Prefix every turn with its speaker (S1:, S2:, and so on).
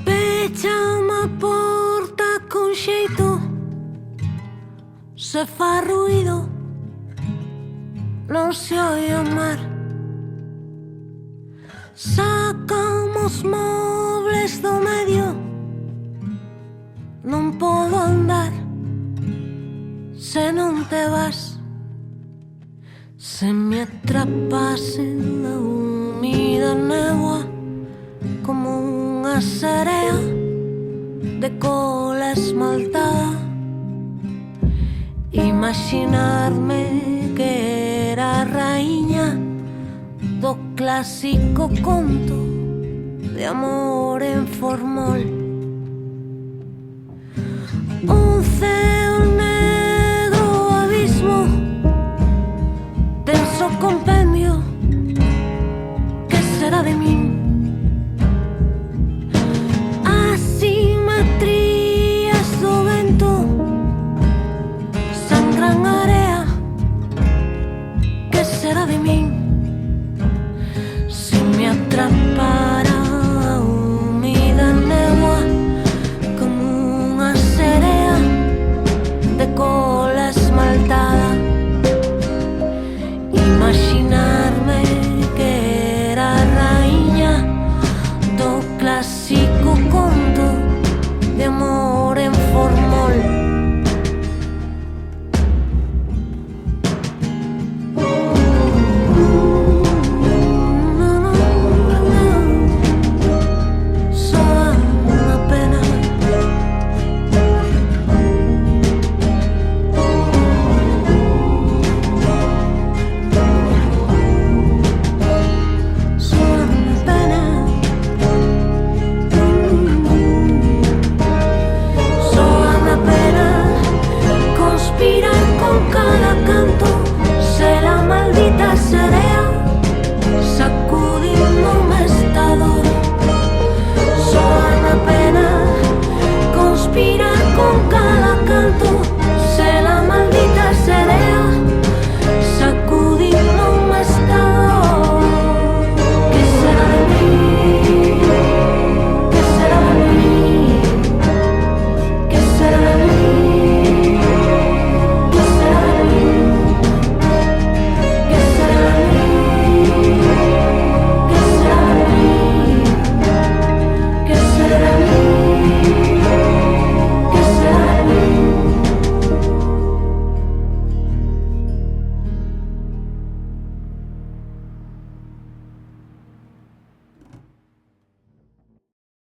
S1: Pechame a porta con xeito, se fa ruido non se oi o mar. Sacamos mobles do medio, non podo andar se non te vas. Se me atrapase na húmida néboa como unha serea de cola esmaltada, imaginarme que era a raíña do clásico conto de amor en formol. Un